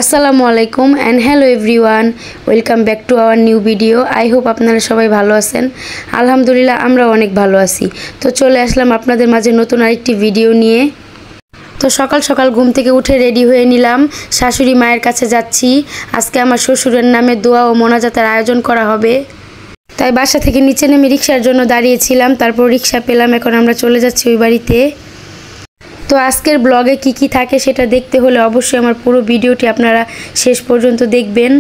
আসসালামু আলাইকুম and hello everyone, welcome back to our new video. I hope আপনারা সবাই ভালো আছেন। আলহামদুলিল্লাহ আমরা অনেক ভালো আছি। তো চলে আসলাম আপনাদের মাঝে নতুন আরেকটি ভিডিও নিয়ে। তো সকাল সকাল ঘুম থেকে উঠে রেডি হয়ে নিলাম, শাশুড়ি মায়ের কাছে যাচ্ছি। আজকে আমার শ্বশুরের নামে দোয়া ও মোনাজাতের আয়োজন করা হবে, তাই বাসা থেকে নিচে নেমে রিক্সার জন্য দাঁড়িয়েছিলাম। তারপর রিক্সা পেলাম, এখন আমরা চলে যাচ্ছি ওই বাড়িতে। তো আজকের ব্লগে কি থাকে সেটা দেখতে হলে অবশ্যই আমার পুরো ভিডিওটি আপনারা শেষ পর্যন্ত দেখবেন।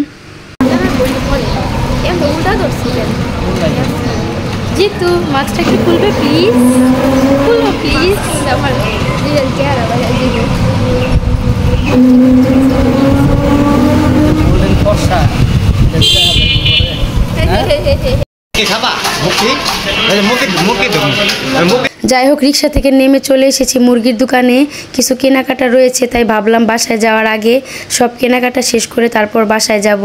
জিতু মাছটা কি খুলবে প্লিজ, খুলবো প্লিজ। আমার যাই হোক, রিক্সা থেকে নেমে চলে এসেছি মুরগির দোকানে। কিছু কেনাকাটা রয়েছে, তাই ভাবলাম বাসায় যাওয়ার আগে সব কেনাকাটা শেষ করে তারপর বাসায় যাব।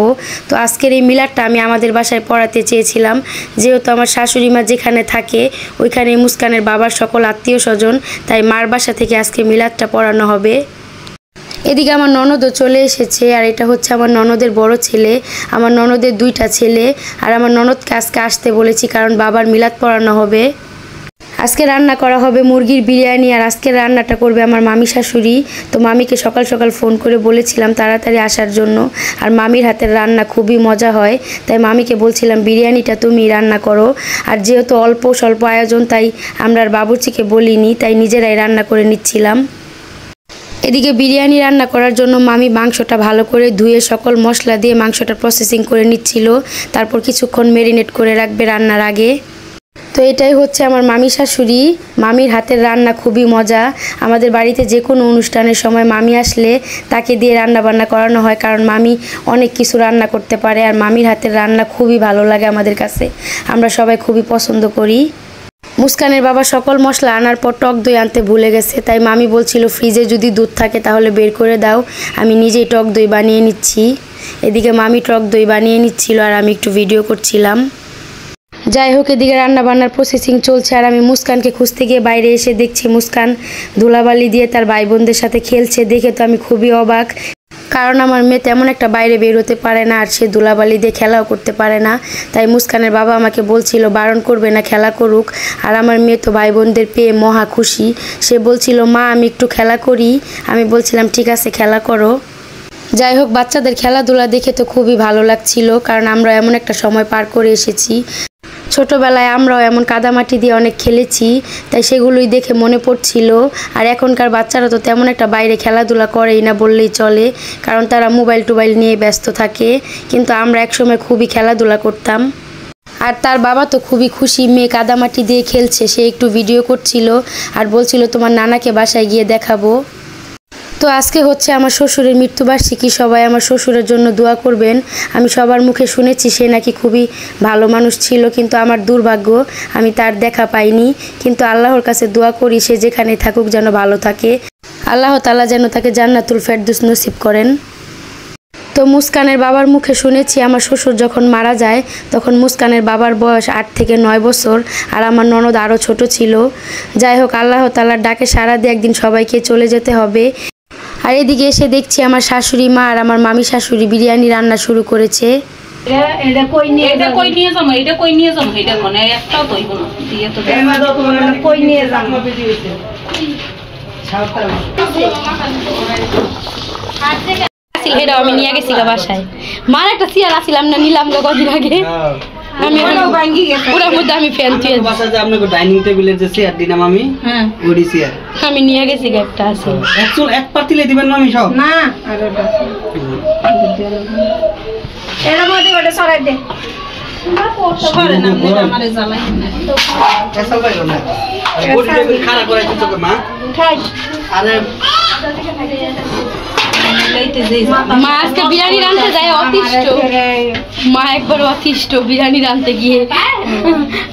তো আজকের এই মিলাদটা আমি আমাদের বাসায় পড়াতে চেয়েছিলাম, যেহেতু আমার শাশুড়ি মা যেখানে থাকে ওইখানে মুস্কানের বাবার সকল আত্মীয় স্বজন, তাই মার বাসা থেকে আজকে মিলাদটা পড়ানো হবে। এদিকে আমার ননদও চলে এসেছে, আর এটা হচ্ছে আমার ননদের বড় ছেলে। আমার ননদের দুইটা ছেলে, আর আমার ননদকে আজকে আসতে বলেছি কারণ বাবার মিলাদ পড়ানো হবে। আজকে রান্না করা হবে মুরগির বিরিয়ানি, আর আজকের রান্নাটা করবে আমার মামি শাশুড়ি। তো মামিকে সকাল সকাল ফোন করে বলেছিলাম তাড়াতাড়ি আসার জন্য, আর মামির হাতের রান্না খুবই মজা হয়, তাই মামিকে বলছিলাম বিরিয়ানিটা তুমি রান্না করো। আর যেহেতু অল্প স্বল্প আয়োজন, তাই আমরা আর বাবুর্চিকে বলিনি, তাই নিজেরাই রান্না করে নিচ্ছিলাম। এদিকে বিরিয়ানি রান্না করার জন্য মামি মাংসটা ভালো করে ধুয়ে সকল মশলা দিয়ে মাংসটা প্রসেসিং করে নিচ্ছিল, তারপর কিছুক্ষণ ম্যারিনেট করে রাখবে রান্নার আগে। তো এটাই হচ্ছে আমার মামি শাশুড়ি। মামির হাতের রান্না খুবই মজা। আমাদের বাড়িতে যে কোনো অনুষ্ঠানের সময় মামি আসলে তাকে দিয়ে রান্না বান্না করানো হয়, কারণ মামি অনেক কিছু রান্না করতে পারে, আর মামির হাতের রান্না খুবই ভালো লাগে আমাদের কাছে। আমরা সবাই খুবই পছন্দ করি। মুস্কানের বাবা সকল মশলা আনার পর টক দই আনতে ভুলে গেছে, তাই মামি বলছিল ফ্রিজে যদি দুধ থাকে তাহলে বের করে দাও, আমি নিজেই টক দই বানিয়ে নিচ্ছি। এদিকে মামি টক দই বানিয়ে নিচ্ছিল আর আমি একটু ভিডিও করছিলাম। যাই হোক, এদিকে রান্না বান্নার প্রসেসিং চলছে, আর আমি মুস্কানকে খুঁজতে গিয়ে বাইরে এসে দেখছি মুস্কান ধুলাবালি দিয়ে তার ভাই বোনদের সাথে খেলছে। দেখে তো আমি খুবই অবাক, কারণ আমার মেয়ে তেমন একটা বাইরে বের হতে পারে না, আর সে ধুলাবালি দিয়ে খেলাও করতে পারে না। তাই মুস্কানের বাবা আমাকে বলছিল বারণ করবে না, খেলা করুক। আর আমার মেয়ে তো ভাই বোনদের পেয়ে মহা খুশি। সে বলছিল মা আমি একটু খেলা করি। আমি বলছিলাম ঠিক আছে খেলা করো। যাই হোক, বাচ্চাদের খেলাধুলা দেখে তো খুবই ভালো লাগছিল, কারণ আমরা এমন একটা সময় পার করে এসেছি। ছোটোবেলায় আমরাও এমন কাদামাটি দিয়ে অনেক খেলেছি, তাই সেগুলোই দেখে মনে পড়ছিল। আর এখনকার বাচ্চারা তো তেমন একটা বাইরে খেলাধুলা করেই না বললেই চলে, কারণ তারা মোবাইল টোবাইল নিয়ে ব্যস্ত থাকে। কিন্তু আমরা একসময় খুবই খেলাধুলা করতাম। আর তার বাবা তো খুবই খুশি, মেয়ে কাদামাটি দিয়ে খেলছে। সে একটু ভিডিও করছিল আর বলছিল তোমার নানাকে বাসায় গিয়ে দেখাবো। তো আজকে হচ্ছে আমার শ্বশুরের মৃত্যুবার্ষিকী, সবাই আমার শ্বশুরের জন্য দোয়া করবেন। আমি সবার মুখে শুনেছি সে নাকি খুবই ভালো মানুষ ছিল, কিন্তু আমার দুর্ভাগ্য আমি তার দেখা পাইনি। কিন্তু আল্লাহর কাছে দোয়া করি সে যেখানে থাকুক যেন ভালো থাকে, আল্লাহ তাআলা যেন তাকে জান্নাতুল ফেরদৌস নসিব করেন। তো মুস্কানের বাবার মুখে শুনেছি আমার শ্বশুর যখন মারা যায় তখন মুস্কানের বাবার বয়স 8 থেকে 9 বছর, আর আমার ননদ আরও ছোট ছিল। যাই হোক, আল্লাহ তাআলার ডাকে সাড়া দিয়ে একদিন সবাইকে চলে যেতে হবে। আর এদিকে এসে দেখছি আমার শাশুড়ি মা আর আমার মামি শাশুড়ি বিরিয়ানি রান্না শুরু করেছে। আমি নিয়ে গেছি বাসায়, মার একটা চেয়ার আসছিলাম না, নিলাম কদিন আগে। আমি নিয়ে গেছি একটা আছে, এক পাতিলে দিবেন মামি সব না। এর মধ্যে ওটা সরাই দে, সরে না আমারে জ্বালাই না। এসব বাইরো না, ওটা খারাপ করে দিছো মা। খাই আরে মা আজকে বিরিয়ানি রাঁধতে যায় অতিষ্ঠ। মা একবার অতিষ্ঠ বিরিয়ানি রাঁধতে গিয়ে,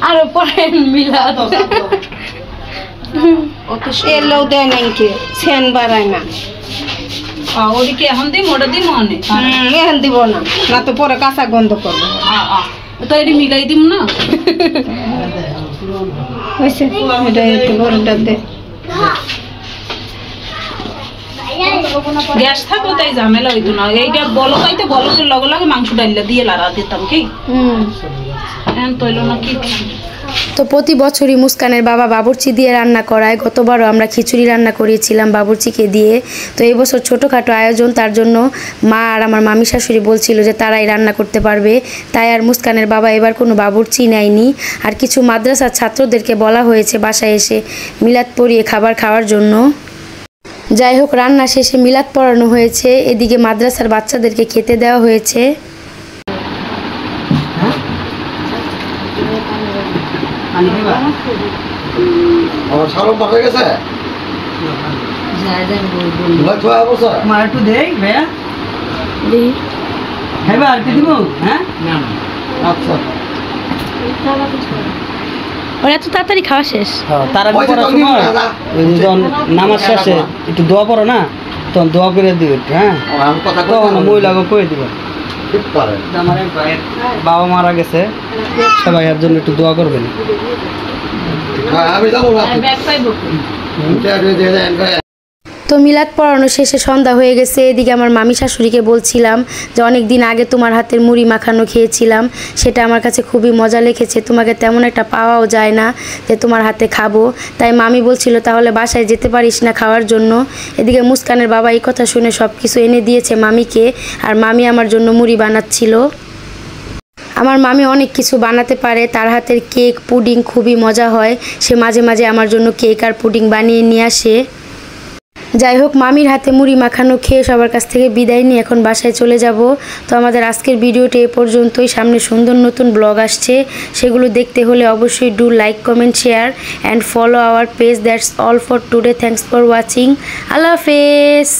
আরো পরে মিলাদ এলো দেয় নাই কে সেন বাড়ায় না। ওদিকে এখন দিই মোটা দিই মনে এখন দিব না, না তো পরে কাঁচা গন্ধ করবো। তো এটি মিলাই দিব না, এটা বড়টা দে। গ্যাস থাকলে তাই ঝামেলা হইতো না। এইটা বলকাইতে বলকের লগে লগে মাংস ডাইলা দিয়ে লাড়া দিতাম কি এখন তৈল না কি। তো প্রতি বছরই মুস্কানের বাবা বাবুর্চি দিয়ে রান্না করায়। গতবারও আমরা খিচুড়ি রান্না করিয়েছিলাম বাবুর্চিকে দিয়ে। তো এই বছর ছোটোখাটো আয়োজন, তার জন্য মা আর আমার মামি শাশুড়ি বলছিল যে তারাই রান্না করতে পারবে, তাই আর মুস্কানের বাবা এবার কোনো বাবুর্চি নেয়নি। আর কিছু মাদ্রাসার ছাত্রদেরকে বলা হয়েছে বাসায় এসে মিলাদ পড়িয়ে খাবার খাওয়ার জন্য। যাই হোক, রান্না শেষে মিলাদ পড়ানো হয়েছে, এদিকে মাদ্রাসার বাচ্চাদেরকে খেতে দেওয়া হয়েছে। আমার সারম পাঠে গেছে একটু দেই ভাইয়া খাইবা আর কি দিব? হ্যাঁ আচ্ছা, ওরা এত তাড়াতাড়ি খাওয়া শেষ। তারা নামাজ শেষে একটু দোয়া করো না, তখন দোয়া করে দিবে একটু। হ্যাঁ তখন মহিলাকে করে দিবে। আমার এক ভাইয়ের বাবা মারা গেছে, সবাই এর জন্য একটু দোয়া করবেন। আমি যাবো না। তো মিলাদ পড়ানো শেষে সন্ধ্যা হয়ে গেছে। এদিকে আমার মামি শাশুড়িকে বলছিলাম যে অনেক দিন আগে তোমার হাতের মুড়ি মাখানো খেয়েছিলাম, সেটা আমার কাছে খুবই মজা লেগেছে, তোমাকে তেমন একটা পাওয়াও যায় না যে তোমার হাতে খাবো। তাই মামি বলছিল তাহলে বাসায় যেতে পারিস না খাওয়ার জন্য। এদিকে মুস্কানের বাবা এই কথা শুনে সব কিছু এনে দিয়েছে মামিকে, আর মামি আমার জন্য মুড়ি বানাচ্ছিল। আমার মামি অনেক কিছু বানাতে পারে, তার হাতের কেক পুডিং খুবই মজা হয়। সে মাঝে মাঝে আমার জন্য কেক আর পুডিং বানিয়ে নিয়ে আসে। যাই হোক, মামির হাতে মুড়ি মাখানো খেয়ে সবার কাছ থেকে বিদায় নিয়ে এখন বাসায় চলে যাব। তো আমাদের আজকের ভিডিওটি এ পর্যন্তই। সামনে সুন্দর নতুন ব্লগ আসছে, সেগুলো দেখতে হলে অবশ্যই do like, comment, share and follow our page. That's all for today. Thanks for watching. আল্লাহ হাফেজ।